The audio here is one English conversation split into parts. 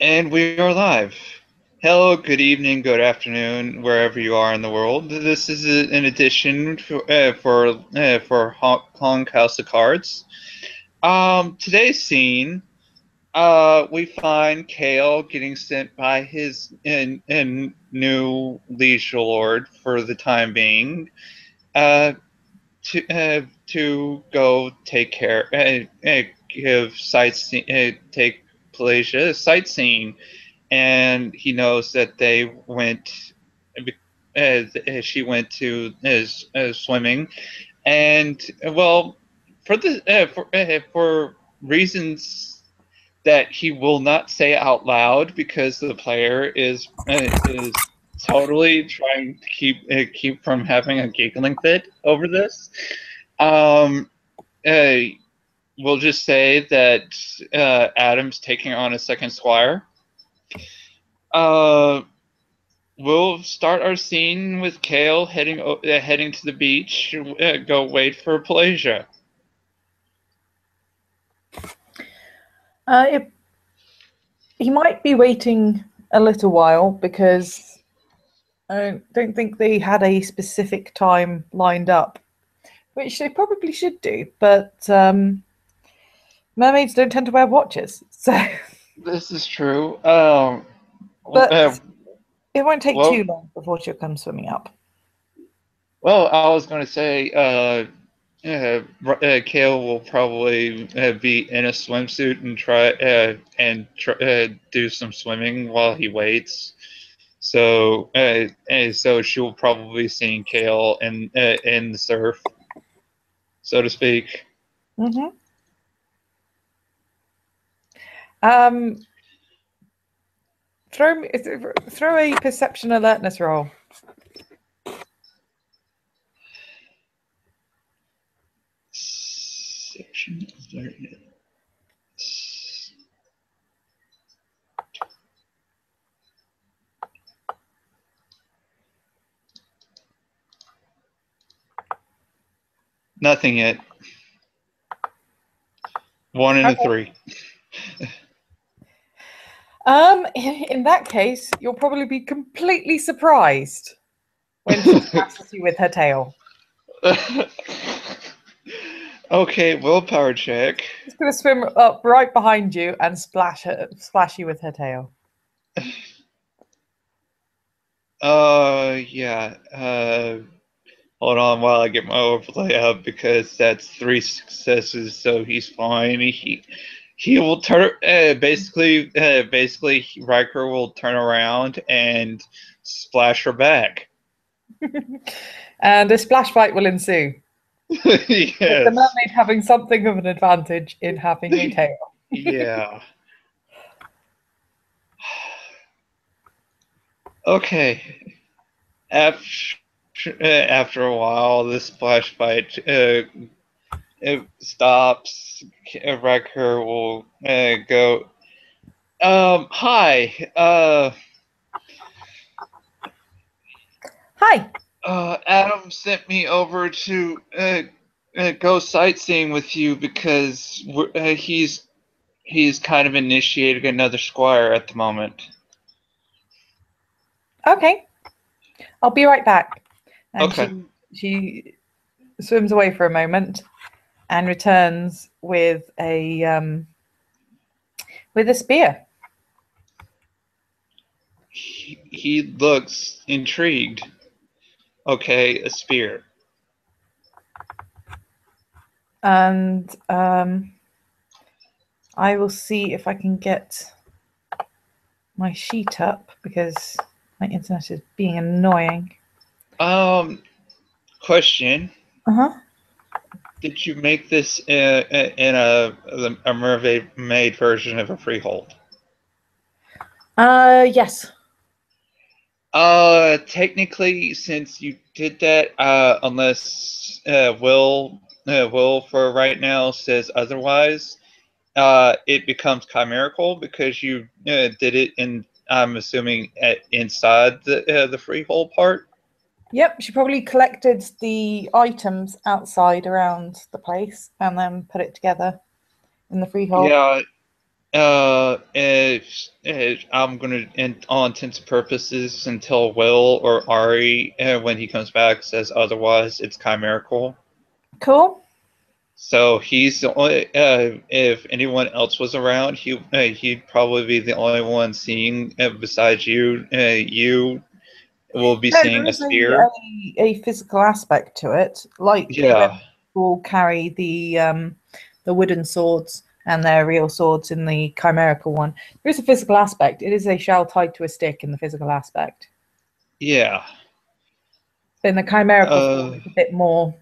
And we are live. Hello, good evening, good afternoon, wherever you are in the world. This is an edition for Hong House of Cards. Today's scene, we find Kale getting sent by his new liege lord for the time being, uh, to go take care, give sightseeing, take Palagea sightseeing, and he knows that they went. She went to swimming, and well, for reasons that he will not say out loud because the player is totally trying to keep from having a giggling fit over this. Um, uh, we'll just say that Adam's taking on a second squire. Uh, we'll start our scene with Kale heading to the beach. Go wait for Palagea. He might be waiting a little while because I don't think they had a specific time lined up, which they probably should do, but mermaids don't tend to wear watches, so. This is true. But it won't take well, too long before she'll come swimming up. well, I was going to say, Kale will probably be in a swimsuit and do some swimming while he waits. So she'll probably be seeing Kale in the surf, so to speak. Mm-hmm. Throw a perception alertness roll. Perception alertness. Nothing yet. 1 and a 3. In that case, you'll probably be completely surprised when she passes you with her tail. Okay, willpower check. She's gonna swim up right behind you and splash you with her tail. Yeah. Hold on while I get my overlay up because that's 3 successes, so he's fine. He will turn. Basically, Riker will turn around and splash her back. And a splash fight will ensue. Yes. With the mermaid having something of an advantage in having a tail. Yeah. Okay. After a while, the splash fight it stops. Riker will go. Hi. Hi. Adam sent me over to go sightseeing with you because he's kind of initiating another squire at the moment. Okay. I'll be right back. And Okay. she swims away for a moment and returns with a spear. He looks intrigued. Okay, a spear. And I will see if I can get my sheet up because my internet is being annoying. Question. Uh-huh. Did you make this in a mermaid version of a freehold? Yes. Technically, since you did that, unless Will for right now says otherwise, it becomes chimerical because you did it in. I'm assuming inside the freehold part. Yep, she probably collected the items outside around the place and then put it together in the freehold. Yeah, if I'm gonna, in all intents and purposes, until Will or Ari, when he comes back, says otherwise, it's chimerical. Cool. So he's the only. If anyone else was around, he'd probably be the only one seeing. Besides you, you will be No, seeing there a is spear. a physical aspect to it, like when Yeah, people carry the wooden swords and their real swords in the chimerical one. There is a physical aspect. It is a shell tied to a stick in the physical aspect. yeah. In the chimerical form, Uh, it's a bit more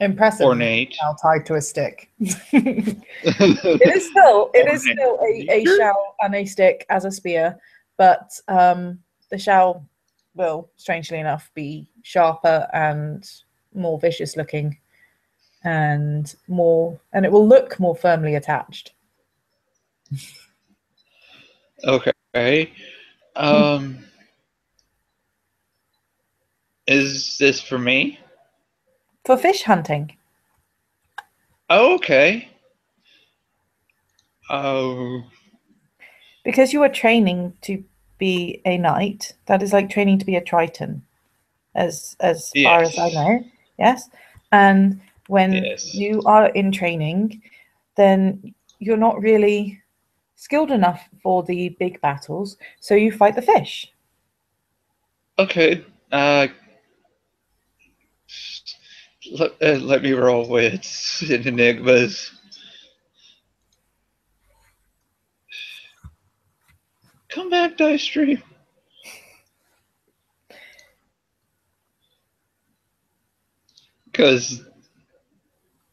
impressive than a ornate. shell tied to a stick. It is still a Ornate. shell and a stick as a spear, but the shell will, strangely enough, be sharper and more vicious looking and it will look more firmly attached. Okay. Um, is this for me? For fish hunting, Oh, okay. Oh, because you are training to be a knight, that is like training to be a triton, as far as I yes. know. Yes. And when Yes. you are in training, then you're not really skilled enough for the big battles, so you fight the fish. Okay. Uh, let me roll wits and enigmas. Come back, Dice Stream. Because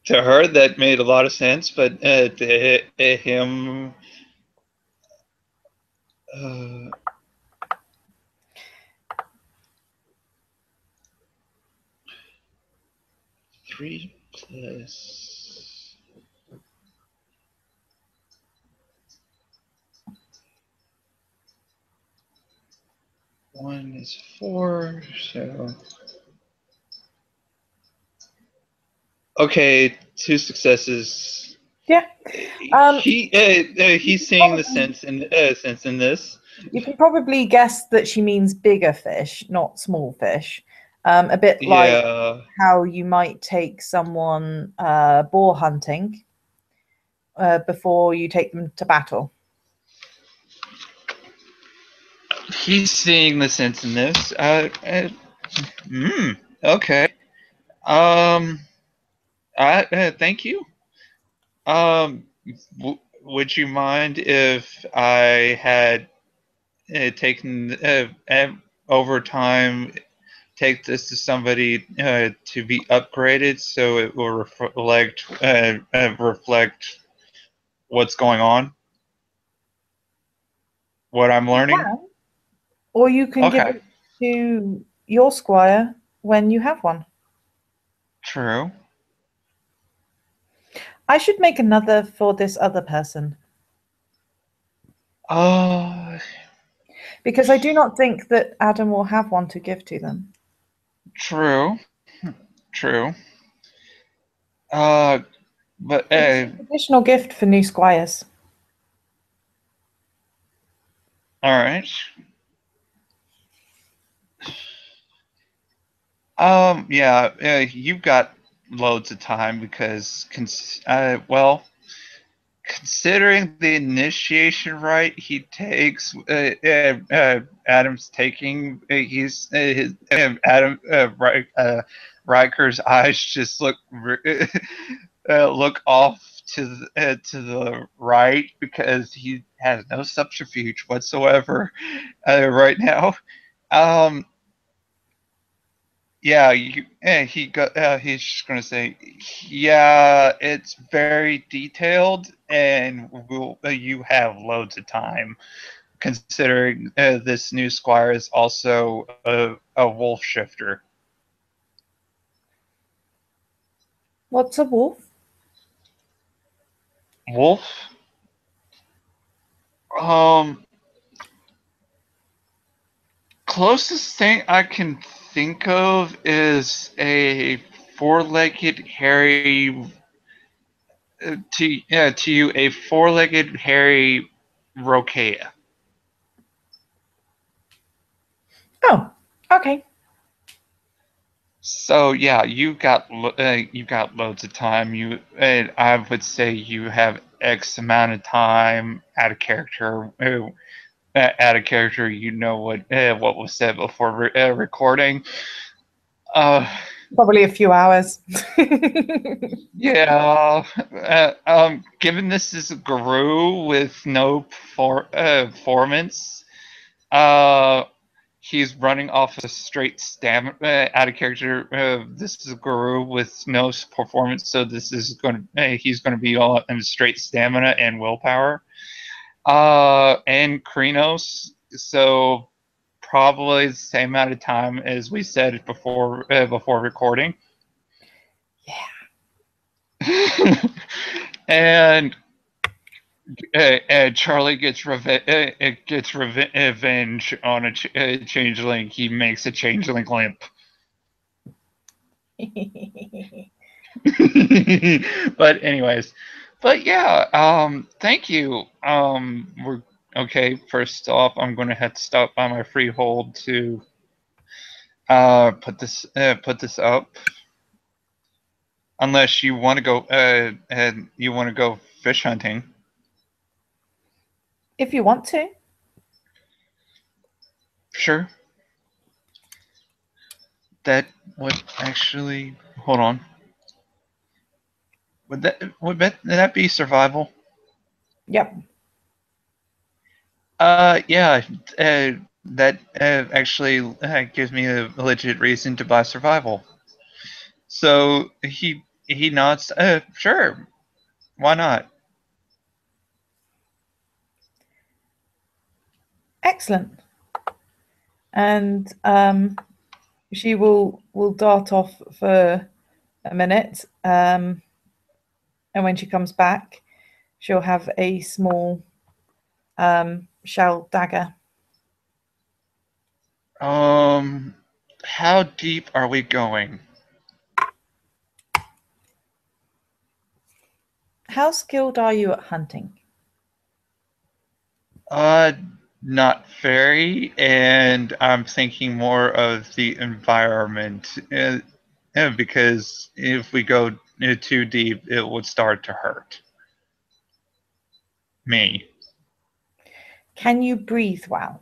to her that made a lot of sense, but to him, uh, 3 plus 1 is 4. So okay, 2 successes. Yeah. You He's can seeing the probably sense in this. you can probably guess that she means bigger fish, not small fish. A bit like Yeah, how you might take someone boar hunting before you take them to battle. he's seeing the sense in this. Okay. Um, thank you. Would you mind if I had taken over time, take this to somebody to be upgraded so it will reflect what's going on, what I'm You learning? can, or you can give Okay, it to your squire when you have one. true. I should make another for this other person Uh, because I do not think that Adam will have one to give to them. true, true. Uh, but It's a traditional gift for new squires. all right. Yeah, you've got loads of time because, well, considering the initiation rite he takes, Adam's taking, Riker's eyes just look off to the right because he has no subterfuge whatsoever right now. Um, yeah, he's just gonna say, yeah, it's very detailed, and you have loads of time, considering this new squire is also a wolf shifter. What's a wolf? Wolf? Um, closest thing I can think of is a four-legged, hairy to you a four-legged hairy Rokea. Oh, okay. So yeah, you got loads of time. I would say you have X amount of time out of character. Out of character, you know what was said before recording. Uh, Probably a few hours. yeah. Given this is a guru with no performance, uh, he's running off a straight stamina out of character. This is a guru with no performance, so this is he's going to be all in straight stamina and willpower. And Krinos, so probably the same amount of time as we said before recording. and Charlie gets revenge on a changeling. He makes a changeling limp. But anyways, but yeah, thank you. We're okay. First off, I'm going to have to stop by my freehold to put this up. Unless you want to go and you want to go fish hunting. If you want to. Sure. That would actually hold on. Would that be survival? Yep. Yeah. That actually gives me a legit reason to buy survival. So he nods. Sure. Why not? Excellent. And she will dart off for a minute. And when she comes back, she'll have a small shell dagger. How deep are we going? How skilled are you at hunting? Uh, Not very, and I'm thinking more of the environment. Because if we go too deep, it would start to hurt me. Can you breathe well?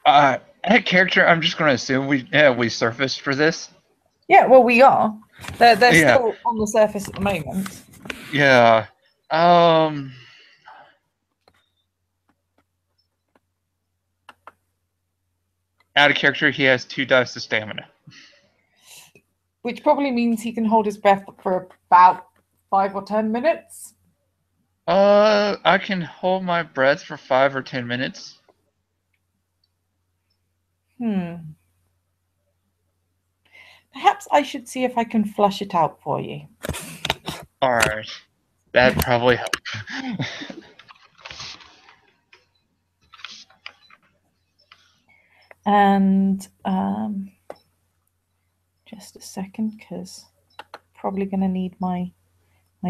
That character, I'm just going to assume we surfaced for this. Yeah, well, we are. They're Yeah, still on the surface at the moment. yeah. Um, Out of character, he has 2 dice of stamina. Which probably means he can hold his breath for about 5 or 10 minutes. I can hold my breath for 5 or 10 minutes. Hmm. Perhaps I should see if I can flush it out for you. All right, that probably help. And just a second, because probably going to need my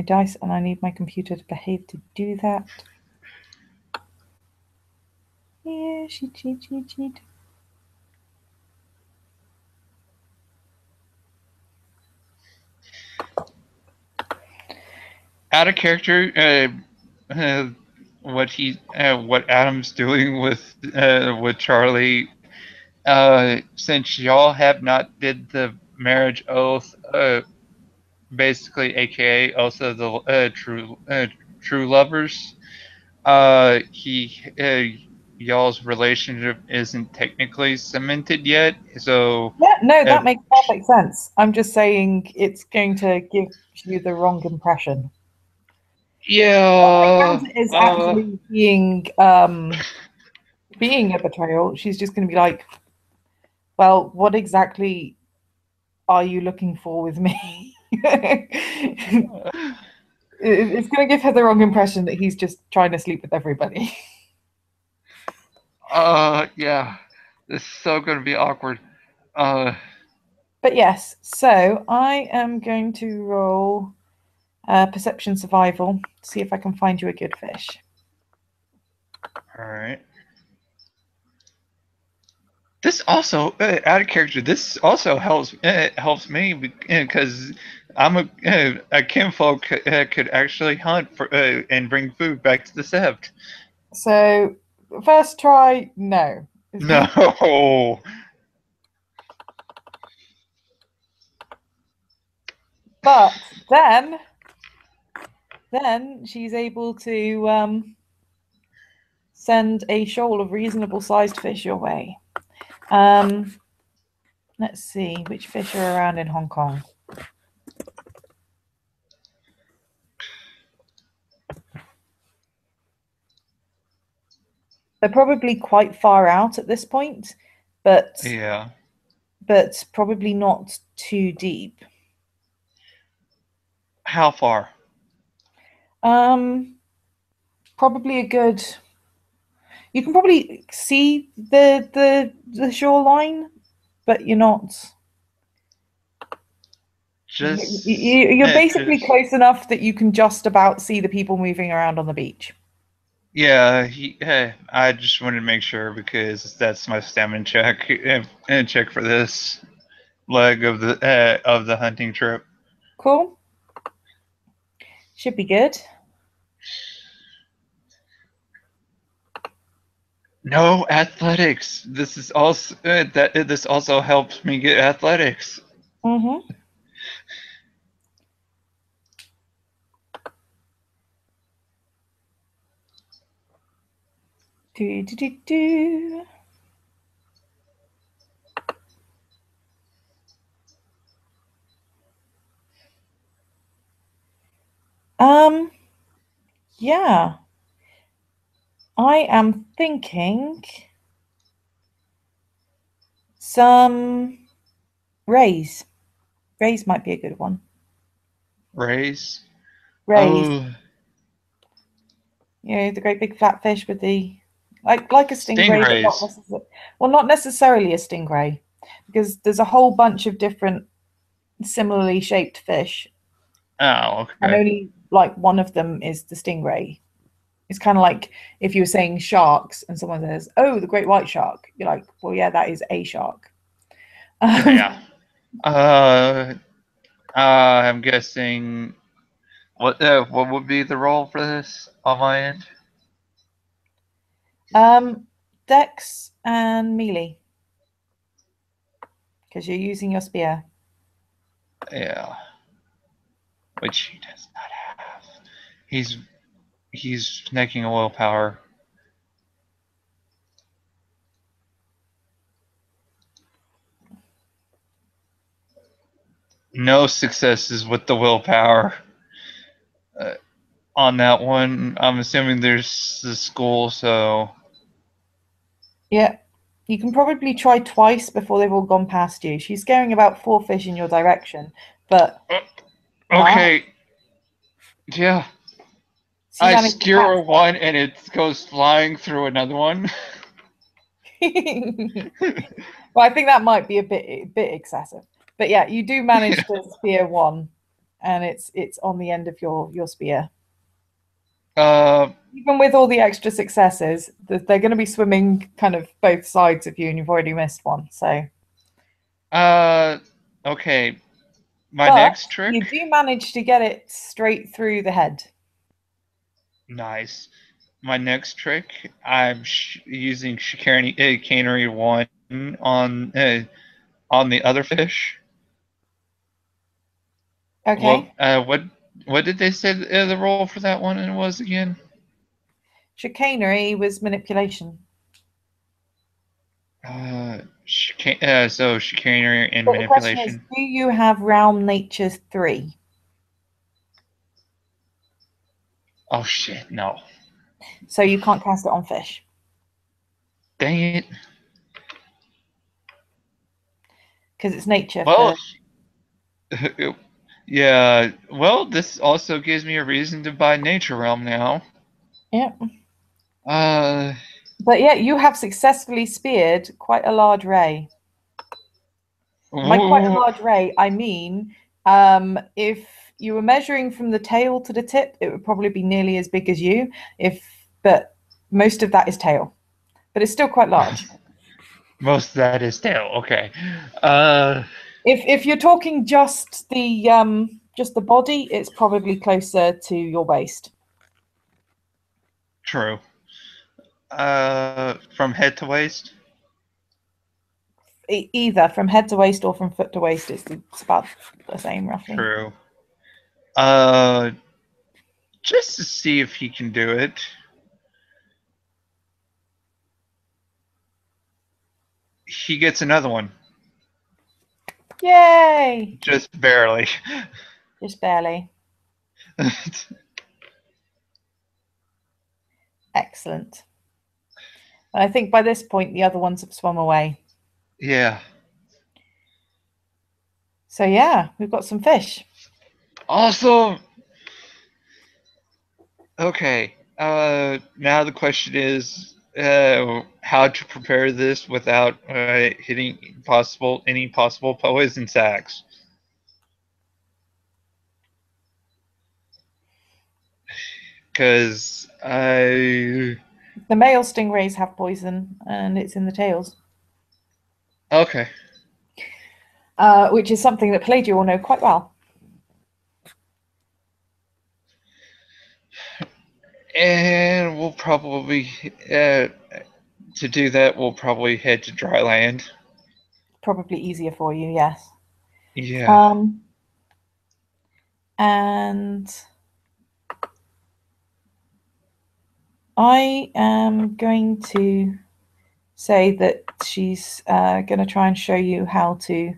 dice, and I need my computer to behave to do that. Yeah, cheat. Out of character, what Adam's doing with Charlie, since y'all have not did the marriage oath, basically, aka also the true lovers. He Y'all's relationship isn't technically cemented yet, so Yeah, no, uh, that makes perfect sense. I'm just saying it's going to give you the wrong impression. yeah. It is actually being a betrayal. She's just going to be like, well, what exactly are you looking for with me? It's going to give her the wrong impression that he's just trying to sleep with everybody. Yeah. This is so gonna be awkward. Uh, But yes, so I am going to roll perception survival to see if I can find you a good fish. All right. This also, out of character, this also helps me because I'm a kinfolk could actually hunt for and bring food back to the sept. So first try, no. No. But then she's able to send a shoal of reasonable sized fish your way. Um, let's see which fish are around in Hong Kong. They're probably quite far out at this point, but Yeah. probably not too deep. How far? Um, probably a good. You can probably see the shoreline, but you're not. You're basically Just close enough that you can just about see the people moving around on the beach. yeah. I just wanted to make sure because that's my stamina check and check for this leg of the hunting trip. Cool. Should be good. No athletics. This is also this also helps me get athletics. Mm-hmm. Do, do, do, do. Um, yeah. I am thinking some rays. Rays might be a good one. Raise. Rays. Oh, You know, the great big flat fish with the like a stingray, but not stingrays. necessarily. Well, not necessarily a stingray, because there's a whole bunch of different similarly shaped fish, Oh, and okay. only like one of them is the stingray. It's kind of like if you were saying sharks and someone says, "Oh, the great white shark," you're like, "Well, yeah, that is a shark." Yeah. Uh, I'm guessing what would be the role for this on my end? Um, Dex and melee, because you're using your spear. Yeah, which he does not have. He's he's making a willpower. No successes with the willpower uh, on that one. I'm assuming there's the school, so Yeah, you can probably try twice before they've all gone past you. She's scaring about four fish in your direction, but wow, okay. Yeah, she I managed to skewer catch one and it goes flying through another one. one. Well, I think that might be a bit excessive, but yeah, you do manage Yeah. to spear one, and it's on the end of your spear. Uh, Even with all the extra successes, they're going to be swimming kind of both sides of you, and you've already missed one. So, uh, okay. My but next you trick. do manage to get it straight through the head. Nice. My next trick. I'm using chicanery one on the other fish. Okay, What did they say the role for that one was again? chicanery was manipulation. So chicanery and But the question is, manipulation. do you have realm nature 3? Oh shit! No. So you can't cast it on fish Dang it. because it's nature Well, for. yeah. Well, this also gives me a reason to buy Nature Realm now. Yeah. Uh, But yeah, you have successfully speared quite a large ray. By quite a Ooh. large ray, I mean, if you were measuring from the tail to the tip, it would probably be nearly as big as you. But most of that is tail, but it's still quite large. Most of that is tail. Okay. Uh, If you're talking just the body, it's probably closer to your waist. True. From head to waist. Either from head to waist or from foot to waist, it's about the same roughly. True. Uh, just to see if he can do it. He gets another one. Yay! Just barely. Just barely. Excellent. And I think by this point the other ones have swum away. Yeah. So yeah, we've got some fish. Also, okay. Now the question is, how to prepare this without hitting any possible poison sacks. Because The male stingrays have poison, and it's in the tails, okay, which is something that Pelagia will know quite well. and we'll probably to do that. We'll probably head to dry land. Probably easier for you, yes. Yeah. Um, and I am going to say that she's going to try and show you how to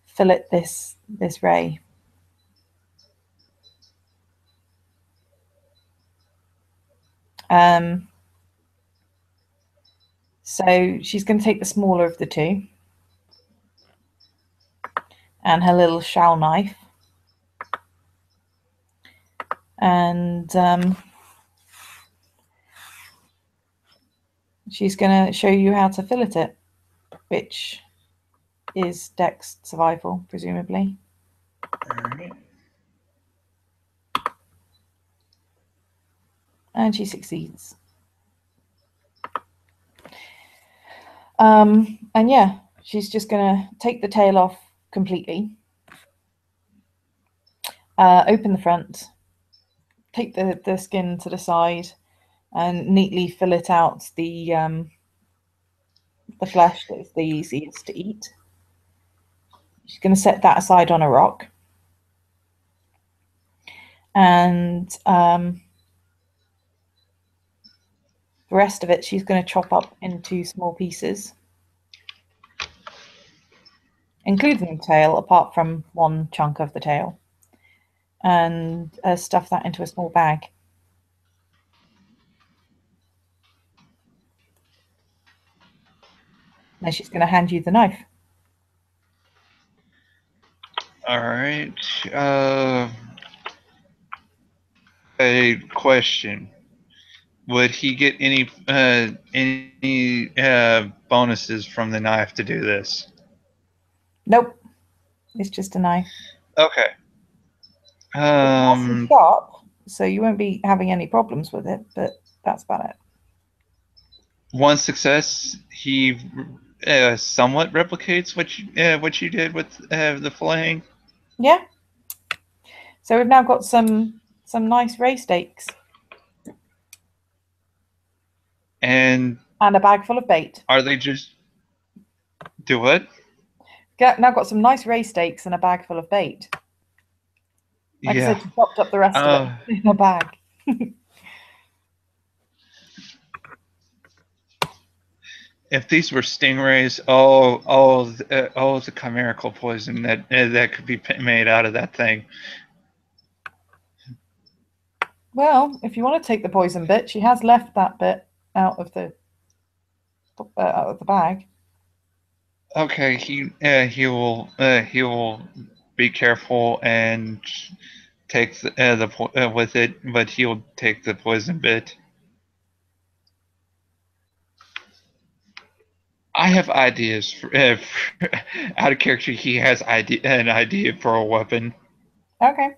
fillet this ray. Um, so she's going to take the smaller of the two and her little shell knife, and she's going to show you how to fillet it, which is Dex survival, presumably. All right. And she succeeds. And yeah, she's just going to take the tail off completely, open the front, take the skin to the side, and neatly fillet out the flesh that is the easiest to eat. She's going to set that aside on a rock. And the rest of it, she's going to chop up into small pieces, including the tail, apart from one chunk of the tail, and stuff that into a small bag. Then she's going to hand you the knife. All right. A question: would he get any bonuses from the knife to do this? Nope, it's just a knife. Okay. It's nice and Um, sharp, so you won't be having any problems with it, but that's about it. One success, he somewhat replicates what you did with the filleting. Yeah. So we've now got some nice ray steaks And and a bag full of bait. are they just do what? Now got some nice ray steaks and a bag full of bait. Like I Yeah. said, she chopped up the rest of it Uh, in a bag. if these were stingrays, oh, the chimerical poison that could be made out of that thing. Well, if you want to take the poison bit, she has left that bit out of the bag. Okay, he will be careful and take the with it, but he'll take the poison bit. I have ideas. Out of character, he has an idea for a weapon. Okay.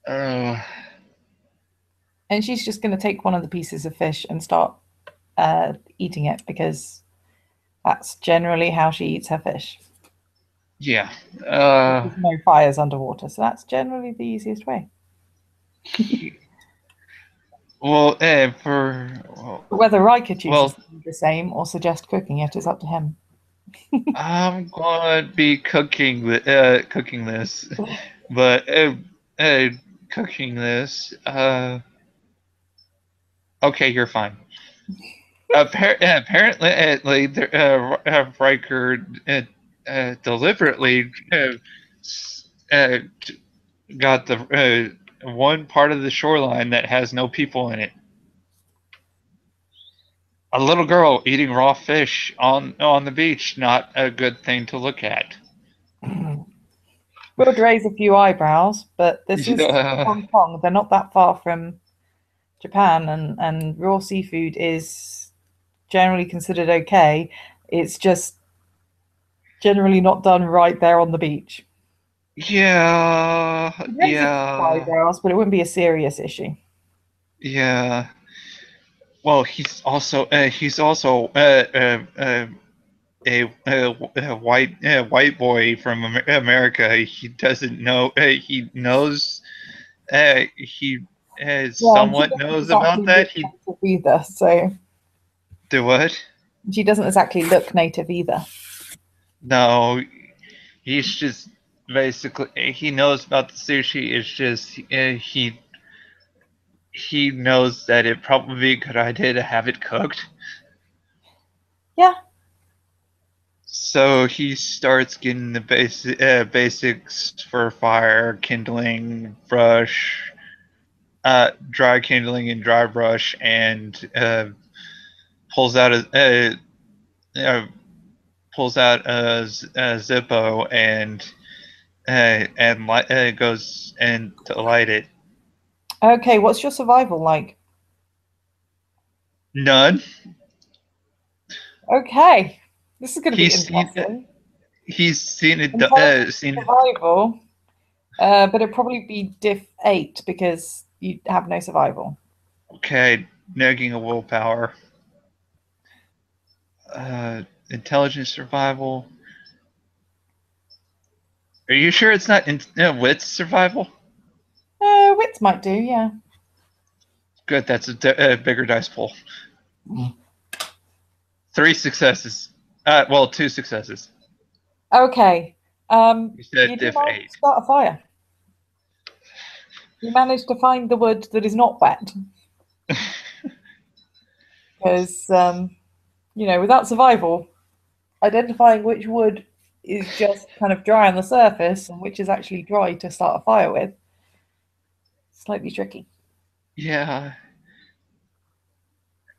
Uh, And she's just going to take one of the pieces of fish and start eating it because that's generally how she eats her fish. yeah. Uh, There's no fires underwater, so that's generally the easiest way. he, well, for But whether Riker chooses well, to do the same or suggest cooking it is up to him. I'm going to be cooking this, but uh, cooking this. Okay, you're fine. Apparently, Riker deliberately uh, got the one part of the shoreline that has no people in it. A little girl eating raw fish on the beach, not a good thing to look at. Would raise a few eyebrows, but this is Yeah, Hong Kong. They're not that far from Japan, and raw seafood is generally considered okay. It's just generally not done right there on the beach. yeah, Raise a few yeah, eyebrows, but it wouldn't be a serious issue. yeah. Well, he's also a white boy from America. He doesn't know. He knows. He Yeah, and she somewhat doesn't knows about exactly that. look He native either, so do what? she doesn't exactly look native either. No, he's just basically he knows about the sushi. It's just he knows that it probably be a good idea to have it cooked. Yeah. So he starts getting the basics for fire, kindling, brush, dry kindling and dry brush, and pulls out uh, a Zippo and goes and to light it. Okay, what's your survival like? None. Okay, this is going to be He's seen interesting. he's seen it Intelligence seen. survival, but it'd probably be diff 8 because you have no survival. Okay, negging a willpower. Intelligence survival. Are you sure it's not wit survival? Wits might do, yeah. Good, that's a bigger dice pool. Three successes. Well, two successes. Okay, You said you do diff manage to eight. start a fire. You manage to find the wood that is not wet because, without survival, identifying which wood is just kind of dry on the surface and which is actually dry to start a fire with, slightly tricky. Yeah,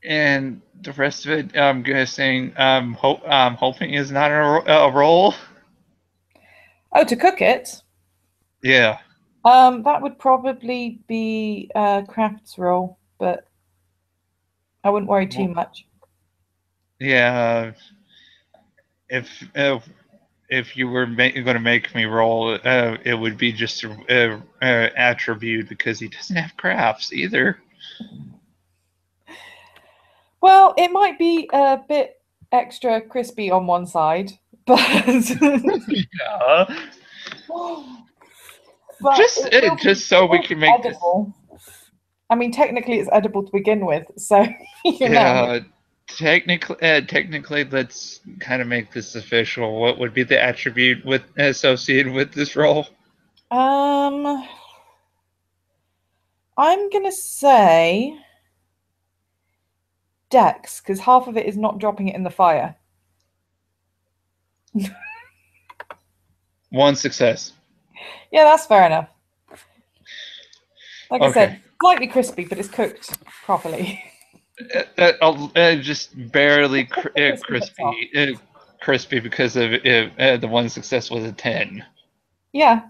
and the rest of it, I'm guessing, I'm hoping is not a roll. Oh, to cook it, Yeah. that would probably be a crafts roll, but I wouldn't worry too Well, much. yeah. If you were going to make me roll, it would be just a attribute because he doesn't have crafts either. Well, it might be a bit extra crispy on one side, but Yeah. but it will be Just so we can make this. edible. I mean, technically, it's edible to begin with, so you know. Yeah. Technically, let's kind of make this official. What would be the attribute with associated with this role? Um, I'm gonna say Dex because half of it is not dropping it in the fire. One success. Yeah, that's fair enough. Like I Okay. said, slightly crispy, but it's cooked properly. Just barely The crispy bits off. crispy because of the one success was a 10. Yeah,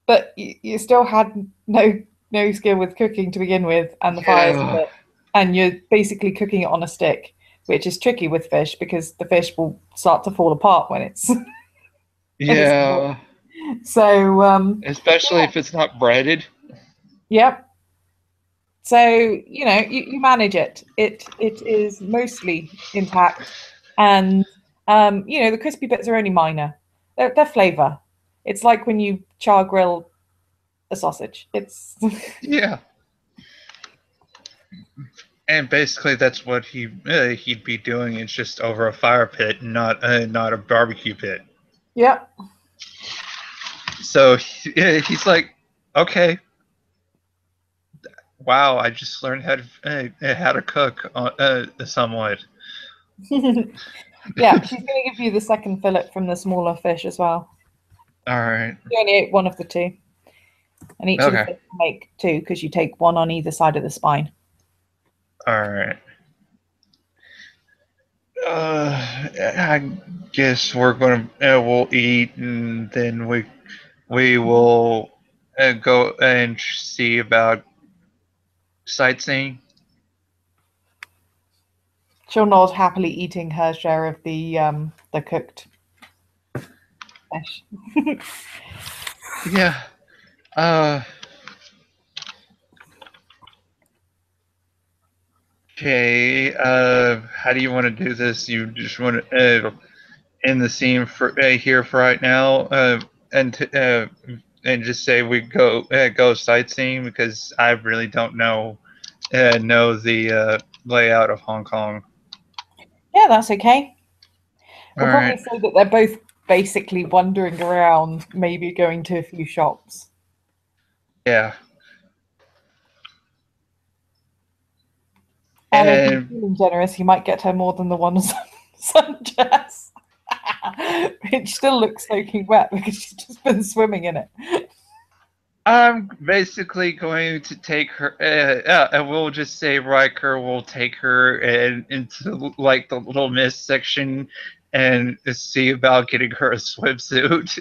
but you still had no. no skill with cooking to begin with, and the fire's Yeah. lit, and you're basically cooking it on a stick, which is tricky with fish because the fish will start to fall apart when it's when it's Yeah. so Especially if it's not breaded. yep. So you manage it. It is mostly intact, and the crispy bits are only minor. They're flavor. It's like when you char grill a sausage. It's Yeah. And basically, that's what he'd be doing. It's just over a fire pit, not a barbecue pit. yep. So he's like, okay, wow, I just learned how to cook somewhat. Yeah, she's going to give you the second fillet from the smaller fish as well. All right, You only ate one of the two, and each of the okay, fish will make two because you take one on either side of the spine. all right. I guess we're gonna we'll eat and then we will go and see about sightseeing. She'll nod happily, eating her share of the cooked fish. Yeah. Uh. Okay. How do you want to do this? You just want to end the scene for here for right now, and just say we go sightseeing because I really don't know the layout of Hong Kong. Yeah, that's okay. All We'll probably right. say that they're both basically wandering around, maybe going to a few shops. Yeah. And if he's And feeling generous, he might get her more than the one sundress, which still looks soaking wet because she's just been swimming in it. I'm basically going to take her. And we'll just say Riker will take her into like the Little Miss section and see about getting her a swimsuit.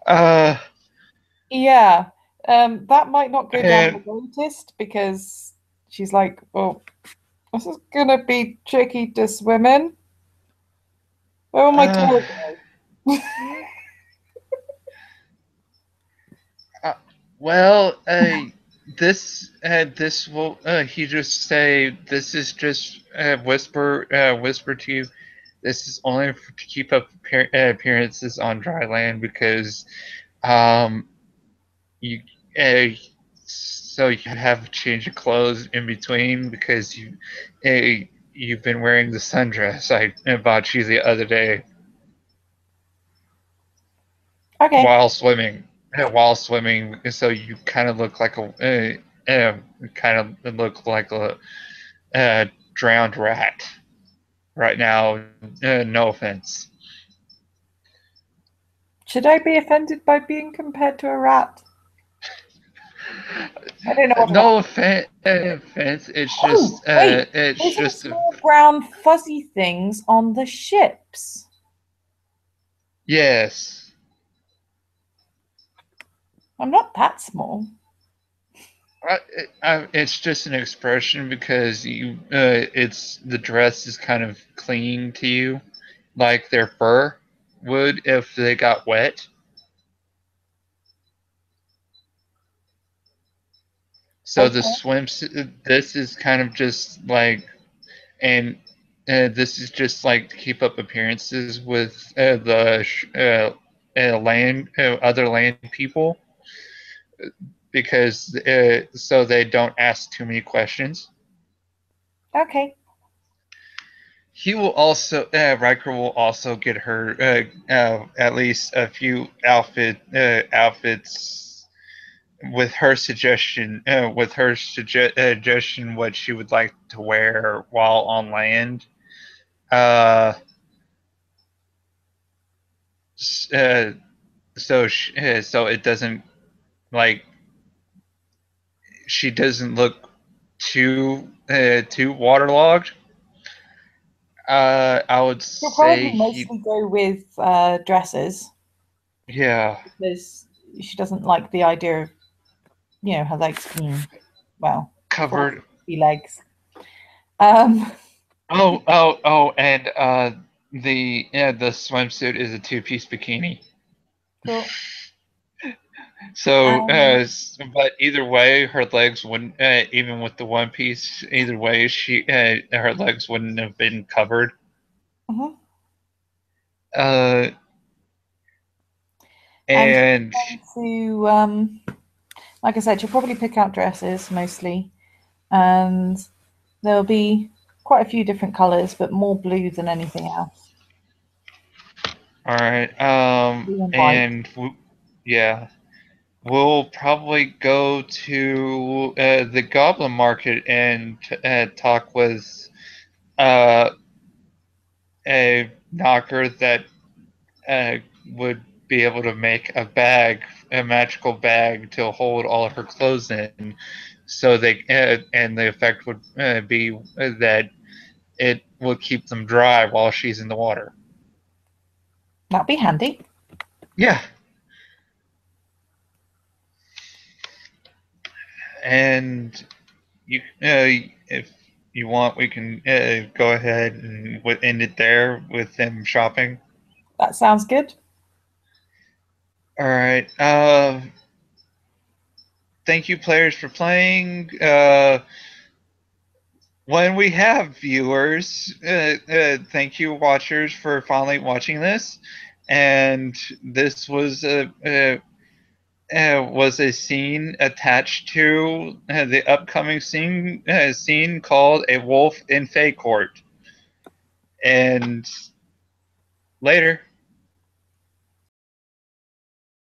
Uh, Yeah, that might not go down the and greatest because she's like, "Well, this is gonna be tricky to swim in. Where will my uh, tail go?" uh, well, this will he just say this is just whisper to you. This is only to keep up appearances on dry land because um you uh, so you have a change of clothes in between because you've been wearing the sundress I bought you the other day Okay. while swimming so you kind of look like kind of look like a drowned rat right now. No offense. Should I be offended by being compared to a rat? I don't know what a rat. No offense. Oh, wait. It's Those are the just small brown fuzzy things on the ships. yes. I'm not that small. It's just an expression because it's the dress is kind of clinging to you, like their fur would if they got wet. So the Okay. swimsuit, this is kind of just like, and this is just like to keep up appearances with other land people because so they don't ask too many questions. Okay. He will also Riker will also get her at least a few outfits with her suggestion what she would like to wear while on land. Uh, uh so it doesn't like she doesn't look too waterlogged. I would You'll probably say he mostly go with dresses yeah because she doesn't like the idea of her legs being, well, Covered. fluffy legs. Um, And the swimsuit is a two-piece bikini. cool. So, Um, but either way, her legs wouldn't, even with the one piece, either way, her legs wouldn't have been covered. mhm. Uh, And she's and going to, like I said, she'll probably pick out dresses mostly, and there'll be quite a few different colours, but more blue than anything else. all right, Blue and white. yeah, we'll probably go to the Goblin Market and talk with uh, a knocker that uh, would be able to make a magical bag to hold all of her clothes in. So and the effect would be that it will keep them dry while she's in the water. That'll be handy. Yeah, and if you want, we can go ahead and end it there with them shopping. That sounds good. All right. Thank you, players, for playing. When we have viewers, thank you, watchers, for finally watching this. And this was a scene attached to the upcoming scene called A Wolf in Fey Court. And later.